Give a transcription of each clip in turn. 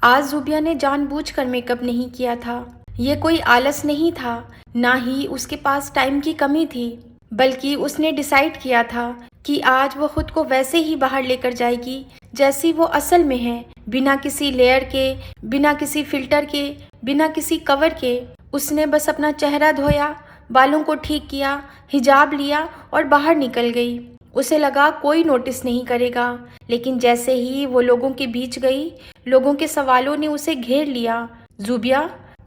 आज ज़ुबिया ने जानबूझकर मेकअप नहीं किया था। ये कोई आलस नहीं था, ना ही उसके पास टाइम की कमी थी, बल्कि उसने डिसाइड किया था कि आज वो खुद को वैसे ही बाहर लेकर जाएगी जैसी वो असल में है, बिना किसी लेयर के, बिना किसी फिल्टर के, बिना किसी कवर के। उसने बस अपना चेहरा धोया, बालों को ठीक किया, हिजाब लिया और बाहर निकल गई। उसे लगा कोई नोटिस नहीं करेगा, लेकिन जैसे ही वो लोगों के बीच गई, लोगों के सवालों ने उसे घेर लिया। ज़ुबिया,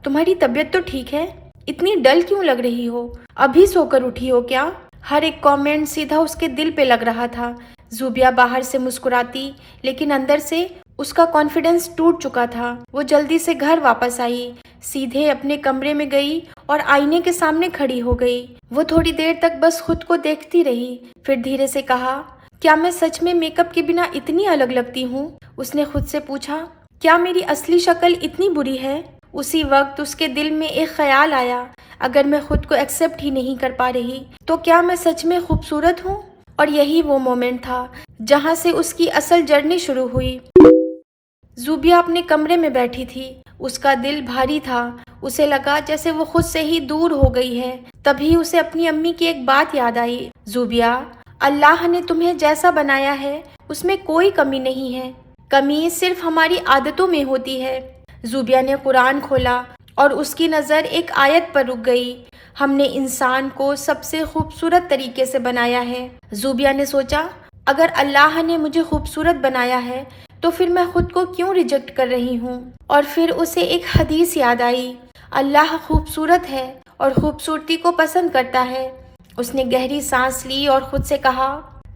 तुम्हारी तबीयत तो ठीक है? इतनी डल क्यों लग रही हो? अभी सोकर उठी हो क्या? हर एक कमेंट सीधा उसके दिल पे लग रहा था। ज़ुबिया बाहर से मुस्कुराती, लेकिन अंदर से उसका कॉन्फिडेंस टूट चुका था। वो जल्दी से घर वापस आई, सीधे अपने कमरे में गई और आईने के सामने खड़ी हो गई। वो थोड़ी देर तक बस खुद को देखती रही, फिर धीरे से कहा, क्या मैं सच में मेकअप के बिना इतनी अलग लगती हूँ? उसने खुद से पूछा, क्या मेरी असली शक्ल इतनी बुरी है? उसी वक्त उसके दिल में एक ख्याल आया, अगर मैं खुद को एक्सेप्ट ही नहीं कर पा रही तो क्या मैं सच में खूबसूरत हूँ? और यही वो मोमेंट था जहाँ से उसकी असल जर्नी शुरू हुई। ज़ुबिया अपने कमरे में बैठी थी, उसका दिल भारी था। उसे लगा जैसे वो खुद से ही दूर हो गई है। तभी उसे अपनी अम्मी की एक बात याद आई। ज़ुबिया, अल्लाह ने तुम्हें जैसा बनाया है उसमें कोई कमी नहीं है, कमी सिर्फ हमारी आदतों में होती है। ज़ुबिया ने कुरान खोला और उसकी नज़र एक आयत पर रुक गई। हमने इंसान को सबसे खूबसूरत तरीके से बनाया है। ज़ुबिया ने सोचा, अगर अल्लाह ने मुझे खूबसूरत बनाया है तो फिर मैं खुद को क्यों रिजेक्ट कर रही हूँ? और फिर उसे एक हदीस याद आई, अल्लाह खूबसूरत है और खूबसूरती को पसंद करता है। उसने गहरी सांस ली और खुद से कहा,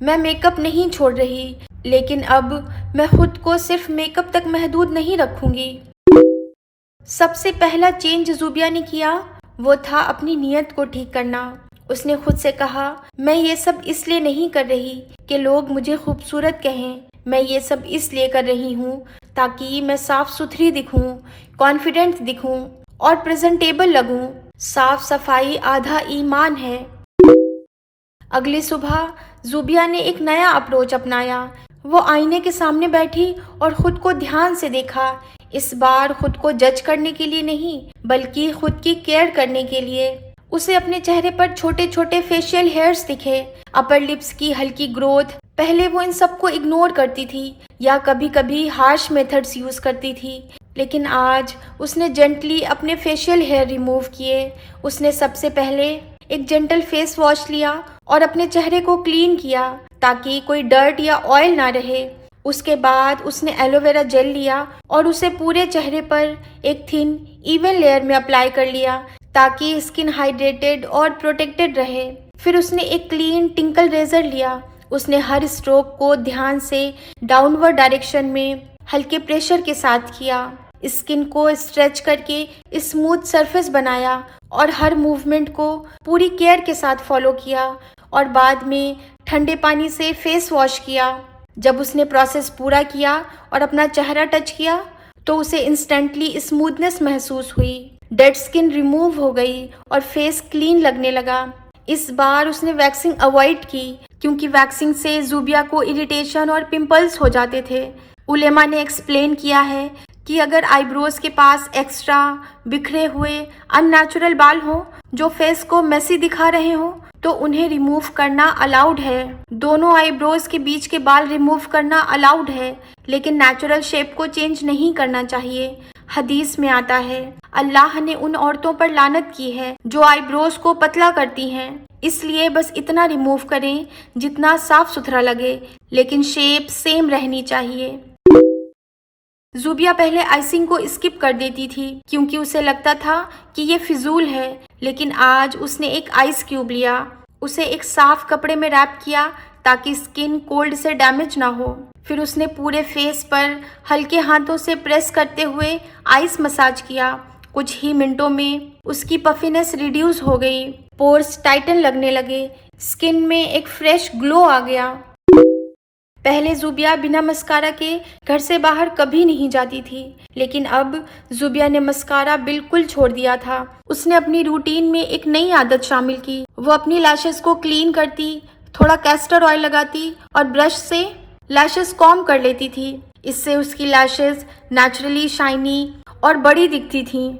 मैं मेकअप नहीं छोड़ रही, लेकिन अब मैं खुद को सिर्फ मेकअप तक महदूद नहीं रखूंगी। सबसे पहला चेंज ज़ुबिया ने किया वो था अपनी नीयत को ठीक करना। उसने खुद से कहा, मैं ये सब इसलिए नहीं कर रही कि लोग मुझे खूबसूरत कहें, मैं ये सब इसलिए कर रही हूँ ताकि मैं साफ सुथरी दिखूँ, कॉन्फिडेंट दिखूँ और प्रेजेंटेबल लगूँ। साफ सफाई आधा ईमान है। अगली सुबह ज़ुबिया ने एक नया अप्रोच अपनाया। वो आईने के सामने बैठी और खुद को ध्यान से देखा। इस बार खुद को जज करने के लिए नहीं, बल्कि खुद की केयर करने के लिए। उसे अपने चेहरे पर छोटे छोटे फेशियल हेयर्स दिखे, अपर लिप्स की हल्की ग्रोथ। पहले वो इन सबको इग्नोर करती थी या कभी कभी हार्श मेथड्स यूज करती थी, लेकिन आज उसने जेंटली अपने फेशियल हेयर रिमूव किए। उसने सबसे पहले एक जेंटल फेस वॉश लिया और अपने चेहरे को क्लीन किया ताकि कोई डर्ट या ऑयल ना रहे। उसके बाद उसने एलोवेरा जेल लिया और उसे पूरे चेहरे पर एक थिन इवन लेयर में अप्लाई कर लिया ताकि स्किन हाइड्रेटेड और प्रोटेक्टेड रहे। फिर उसने एक क्लीन टिंकल रेजर लिया। उसने हर स्ट्रोक को ध्यान से डाउनवर्ड डायरेक्शन में हल्के प्रेशर के साथ किया, स्किन को स्ट्रेच करके स्मूथ सरफेस बनाया और हर मूवमेंट को पूरी केयर के साथ फॉलो किया और बाद में ठंडे पानी से फेस वॉश किया। जब उसने प्रोसेस पूरा किया और अपना चेहरा टच किया तो उसे इंस्टेंटली स्मूथनेस महसूस हुई, डेड स्किन रिमूव हो गई और फेस क्लीन लगने लगा। इस बार उसने वैक्सिंग अवॉइड की क्योंकि वैक्सिंग से ज़ुबिया को इरिटेशन और पिंपल्स हो जाते थे। उलेमा ने एक्सप्लेन किया है कि अगर आईब्रोज के पास एक्स्ट्रा बिखरे हुए अननेचुरल बाल हो जो फेस को मेसी दिखा रहे हो तो उन्हें रिमूव करना अलाउड है। दोनों आईब्रोज के बीच के बाल रिमूव करना अलाउड है, लेकिन नेचुरल शेप को चेंज नहीं करना चाहिए। हदीस में आता है, अल्लाह ने उन औरतों पर लानत की है जो आईब्रोज को पतला करती हैं, इसलिए बस इतना रिमूव करें जितना साफ सुथरा लगे, लेकिन शेप सेम रहनी चाहिए। ज़ुबिया पहले आइसिंग को स्किप कर देती थी क्योंकि उसे लगता था कि ये फिजूल है, लेकिन आज उसने एक आइस क्यूब लिया, उसे एक साफ कपड़े में रैप किया ताकि स्किन कोल्ड से डैमेज ना हो। फिर उसने पूरे फेस पर हल्के हाथों से प्रेस करते हुए आइस मसाज किया। कुछ ही मिनटों में उसकी पफिनेस रिड्यूस हो गई, पोर्स टाइटन लगने लगे, स्किन में एक फ्रेश ग्लो आ गया। पहले ज़ुबिया बिना मस्कारा के घर से बाहर कभी नहीं जाती थी, लेकिन अब ज़ुबिया ने मस्कारा बिल्कुल छोड़ दिया था। उसने अपनी रूटीन में एक नई आदत शामिल की। वो अपनी लैशेस को क्लीन करती, थोड़ा कैस्टर ऑयल लगाती और ब्रश से लैशेस कॉम्ब कर लेती थी। इससे उसकी लैशेज नेचुरली शाइनी और बड़ी दिखती थीं।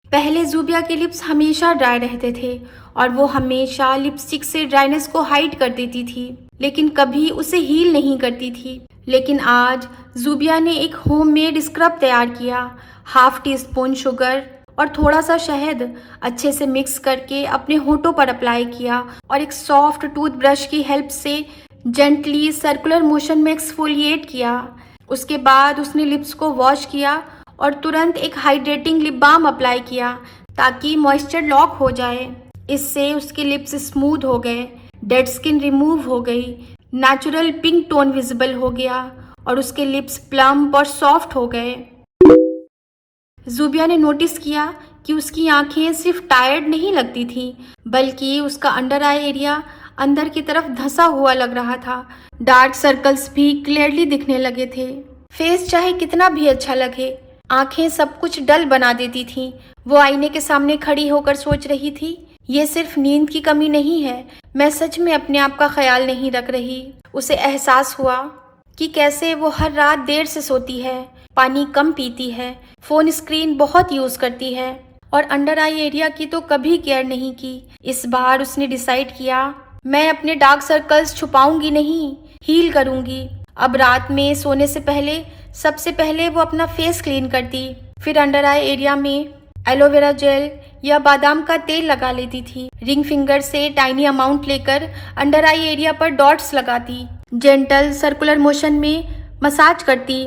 पहले ज़ूबिया के लिप्स हमेशा ड्राई रहते थे और वो हमेशा लिपस्टिक से ड्राइनेस को हाइड कर देती थी, लेकिन कभी उसे हील नहीं करती थी। लेकिन आज ज़ूबिया ने एक होममेड स्क्रब तैयार किया। हाफ टी स्पून शुगर और थोड़ा सा शहद अच्छे से मिक्स करके अपने होठों पर अप्लाई किया और एक सॉफ्ट टूथब्रश की हेल्प से जेंटली सर्कुलर मोशन में एक्सफोलिएट किया। उसके बाद उसने लिप्स को वॉश किया और तुरंत एक हाइड्रेटिंग लिप बाम अप्लाई किया ताकि मॉइस्चर लॉक हो जाए। इससे उसके लिप्स स्मूथ हो गए, डेड स्किन रिमूव हो गई, नेचुरल पिंक टोन विजिबल हो गया और उसके लिप्स प्लम्प और सॉफ्ट हो गए। ज़ूबिया ने नोटिस किया कि उसकी आंखें सिर्फ टायर्ड नहीं लगती थीं, बल्कि उसका अंडर आई एरिया अंदर की तरफ धंसा हुआ लग रहा था। डार्क सर्कल्स भी क्लियरली दिखने लगे थे। फेस चाहे कितना भी अच्छा लगे, आंखें सब कुछ डल बना देती थीं। वो आईने के सामने खड़ी होकर सोच रही थी, ये सिर्फ नींद की कमी नहीं है, मैं सच में अपने आप का ख्याल नहीं रख रही। उसे एहसास हुआ कि कैसे वो हर रात देर से सोती है, पानी कम पीती है, फ़ोन स्क्रीन बहुत यूज़ करती है और अंडर आई एरिया की तो कभी केयर नहीं की। इस बार उसने डिसाइड किया, मैं अपने डार्क सर्कल्स छुपाऊंगी नहीं, हील करूंगी। अब रात में सोने से पहले सबसे पहले वो अपना फेस क्लीन करती, फिर अंडर आई एरिया में एलोवेरा जेल या बादाम का तेल लगा लेती थी। रिंग फिंगर से टाइनी अमाउंट लेकर अंडर आई एरिया पर डॉट्स लगाती, जेंटल सर्कुलर मोशन में मसाज करती,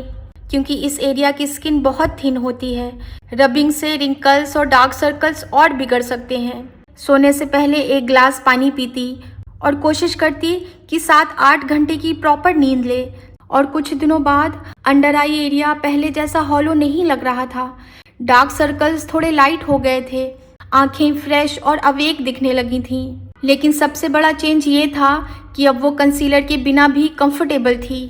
क्योंकि इस एरिया की स्किन बहुत थिन होती है। रबिंग से रिंकल्स और डार्क सर्कल्स और बिगड़ सकते हैं। सोने से पहले एक ग्लास पानी पीती और कोशिश करती कि 7-8 घंटे की प्रॉपर नींद ले। और कुछ दिनों बाद अंडर आई एरिया पहले जैसा हॉलो नहीं लग रहा था। डार्क सर्कल्स थोड़े लाइट हो गए थे, आंखें फ्रेश और अवेक दिखने लगी थीं। लेकिन सबसे बड़ा चेंज ये था कि अब वो कंसीलर के बिना भी कंफर्टेबल थी।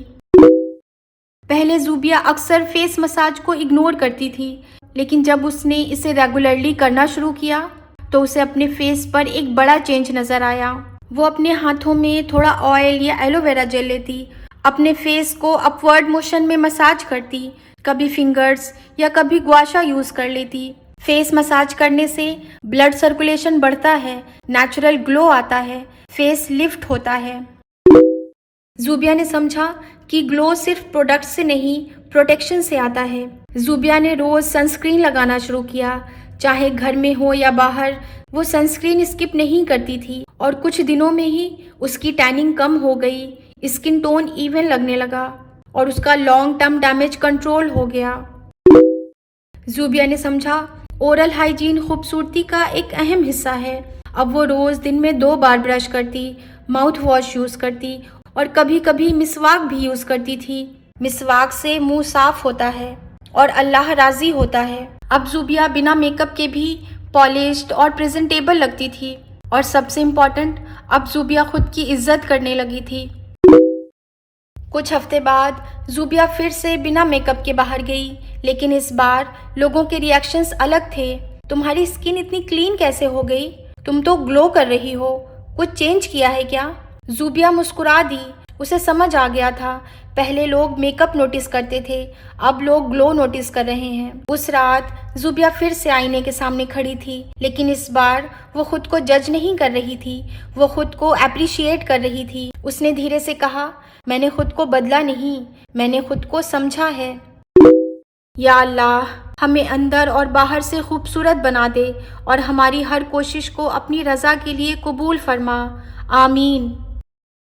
पहले ज़ूबिया अक्सर फेस मसाज को इग्नोर करती थी, लेकिन जब उसने इसे रेगुलरली करना शुरू किया तो उसे अपने फेस पर एक बड़ा चेंज नज़र आया। वो अपने हाथों में थोड़ा ऑयल या एलोवेरा जेल लेती, अपने फेस को अपवर्ड मोशन में मसाज करती, कभी फिंगर्स या कभी गुआशा यूज़ कर लेती। फेस मसाज करने से ब्लड सर्कुलेशन बढ़ता है, नेचुरल ग्लो आता है, फेस लिफ्ट होता है। ज़ूबिया ने समझा कि ग्लो सिर्फ प्रोडक्ट से नहीं, प्रोटेक्शन से आता है। ज़ूबिया ने रोज़ सनस्क्रीन लगाना शुरू किया, चाहे घर में हो या बाहर। वो सनस्क्रीन स्किप नहीं करती थी और कुछ दिनों में ही उसकी टैनिंग कम हो गई, स्किन टोन इवन लगने लगा और उसका लॉन्ग टर्म डैमेज कंट्रोल हो गया। ज़ूबिया ने समझा, ओरल हाइजीन खूबसूरती का एक अहम हिस्सा है। अब वो रोज़ दिन में 2 बार ब्रश करती, माउथ वॉश यूज़ करती और कभी कभी मिसवाक भी यूज़ करती थी। मिसवाक से मुंह साफ होता है और अल्लाह राज़ी होता है। अब ज़ूबिया बिना मेकअप के भी पॉलिश्ड और प्रेजेंटेबल लगती थी और सबसे इम्पॉर्टेंट, अब ज़ूबिया खुद की इज्जत करने लगी थी। कुछ हफ्ते बाद ज़ूबिया फिर से बिना मेकअप के बाहर गई, लेकिन इस बार लोगों के रिएक्शंस अलग थे। तुम्हारी स्किन इतनी क्लीन कैसे हो गई? तुम तो ग्लो कर रही हो, कुछ चेंज किया है क्या? ज़ूबिया मुस्कुरा दी। उसे समझ आ गया था, पहले लोग मेकअप नोटिस करते थे, अब लोग ग्लो नोटिस कर रहे हैं। उस रात ज़ूबिया फिर से आईने के सामने खड़ी थी, लेकिन इस बार वो खुद को जज नहीं कर रही थी, वो खुद को अप्रिशिएट कर रही थी। उसने धीरे से कहा, मैंने खुद को बदला नहीं, मैंने खुद को समझा है। या अल्लाह, हमें अंदर और बाहर से खूबसूरत बना दे और हमारी हर कोशिश को अपनी रज़ा के लिए कबूल फरमा। आमीन।